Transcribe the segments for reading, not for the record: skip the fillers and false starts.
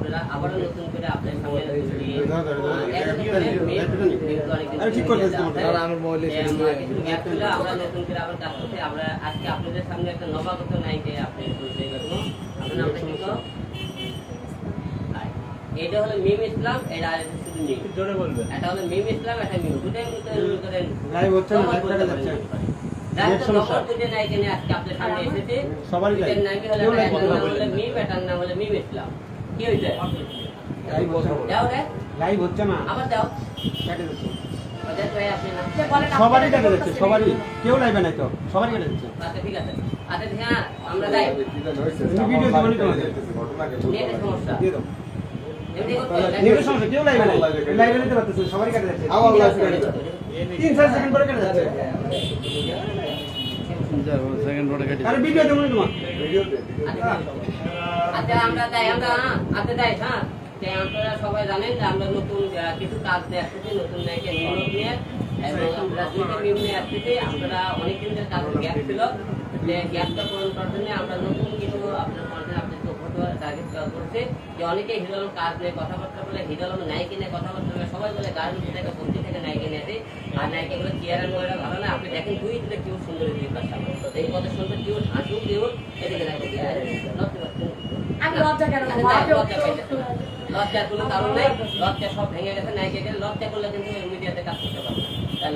আপনারা আবারও নতুন করে আপনাদের সামনে আমরা নতুন করে আবার কাজ করতে আমরা আজকে আপনাদের সামনে একটা নবাগত নায়িকা আপনি পরিচয় করবো। আপনার নামটা কি? এটা হলো মিম ইসলাম, এটা আর শুধু মিম জোরে বলবেন। এটা হলো মিম ইসলাম, এটা মিম দুটাই করেন লাইভ হচ্ছে না, লাইভ করে যাচ্ছে। লাইভ তো নবাগত দুটো নায়িকা নিয়ে আজকে আপনাদের সামনে এসেছে। সবারই লাইভ নায়িকা হলো মিম, এটার নাম হলো মিম ইসলাম। কি হইছে? লাইভ হচ্ছে না, দাও রে লাইভ হচ্ছে না, আবার দাও কেটে যাচ্ছে। সবারই কেটে যাচ্ছে, সবারই কেউ লাইভে নাই তো, সবারই কেটে যাচ্ছে। আচ্ছা ঠিক আছে, আচ্ছা হ্যাঁ আমরা লাইভ ভিডিও দিবনি তোমাদের নেটের সমস্যা দিয়ে দাও। নেটের সমস্যা, কেউ লাইভে নাই, লাইভে নিতে পারতেছে, সবারই কেটে যাচ্ছে। আবার লাইভ কেটে যাচ্ছে, 3-4 সেকেন্ড পরে কেটে যাচ্ছে। 3-4 সেকেন্ড পরে কেটে যাচ্ছে। আরে ভিডিও দিবনি তোমার ভিডিও দে। আচ্ছা আমরা তাই আমরা আচ্ছা তাই হ্যাঁ, তাই আপনারা সবাই জানেন যে আমরা নতুন কিছু কাজ নিয়ে আসতেছি, নতুন নায়িকা নিয়ে এবং আমরা দুইটা মিম নিয়ে আসতেছি। আপনারা অনেকদিন ধরে কাজ গ্যাপ ছিল, যে গ্যাপটা পূরণ করার জন্য আমরা নতুন কিছু আপনার কন্টেন্ট আপনাদের টার্গেট করছে। যে অনেকে হিরো আলম কাজ নিয়ে কথাবার্তা বলে, হিরো আলম নায়িকা নিয়ে কথাবার্তা বলে, সবাই বলে গাড়ি থেকে পঞ্চি থেকে নায়িকা নিয়ে আসে, আর নায়িকাগুলো চেয়ারের মহিলা ভালো না। আপনি দেখেন দুই দিলে কেউ সুন্দর দুই পাশে এই কত সুন্দর কেউ হাসু কেউ এদিকে লজ্জার কোনো কারণ নেই, লজ্জা সব ভেঙে গেছে নায়িকা, লজ্জা করলে কিন্তু মিডিয়াতে কাজ করতে পারবে।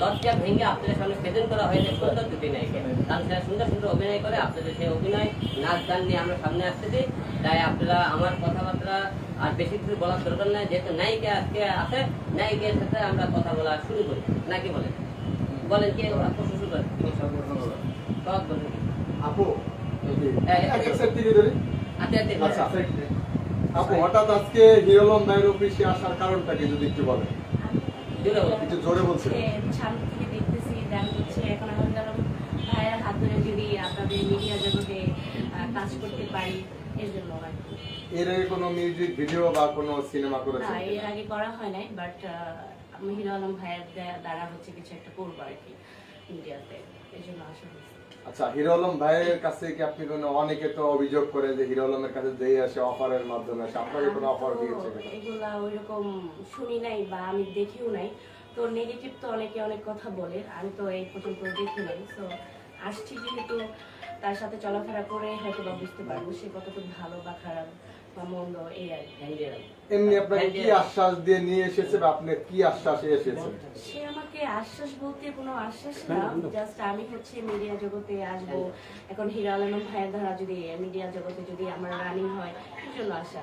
লজ্জা ভেঙে আপনাদের সামনে প্রেজেন্ট করা হয়েছে সুন্দর দুটি নায়িকা, কারণ সেটা সুন্দর সুন্দর অভিনয় করে। আপনাদের সেই অভিনয় নাচ গান নিয়ে আমরা সামনে আসতেছি। তাই আপনারা আমার কথাবার্তা আর বেশি কিছু বলার দরকার নাই, যেহেতু নায়িকা আজকে আছে, নায়িকার সাথে আমরা কথা বলা শুরু করি নাকি বলেন? বলেন কে শুরু করেন? সব বলেন আপু। আপু হঠাৎ আজকে হিরো আলম ভাইয়ের অফিসে আসার কারণটা কি যদি একটু বলেন? একটু জোরে বলছেন। সামনে থেকে দেখতেছি দেন হচ্ছে এখন ভাইয়ের হাত ধরে যদি আপনাদের মিডিয়া জগতে কাজ করতে পারি এর জন্য আর কি। এর আগে কোনো মিউজিক ভিডিও বা কোনো সিনেমা করেছেন? না, এর আগে করা হয় নাই, বাট আমি হিরো আলম ভাইয়ের দ্বারা হচ্ছে কিছু একটা করবো আর কি মিডিয়াতে, এই জন্য আসা হয়েছে। আচ্ছা, হিরো আলম ভাইয়ের কাছে কি আপনি কোনো, অনেকে তো অভিযোগ করে যে হিরো আলমের কাছে যেই আসে অফারের মাধ্যমে আসে, আপনাকে কোনো অফার দিয়েছে? এগুলা ওইরকম শুনি নাই বা আমি দেখিও নাই, তো নেগেটিভ তো অনেকে অনেক কথা বলে, আমি তো এই পর্যন্ত দেখি নাই। তো আসছি যেহেতু তার সাথে চলাফেরা করে হয়তো বা বুঝতে পারবো সে কতটুকু ভালো বা খারাপ বা মন্দ এই আর কি। এমনি আপনাকে কি আশ্বাস দিয়ে নিয়ে এসেছে বা আপনি কি আশ্বাসে এসেছেন? সে আমাকে আশ্বাস বলতে কোনো আশ্বাস না, জাস্ট আমি হচ্ছে মিডিয়া জগতে আসবো, এখন হিরো আলম ভাইয়ের দ্বারা যদি মিডিয়া জগতে যদি আমার রানিং হয় এই জন্য আসা।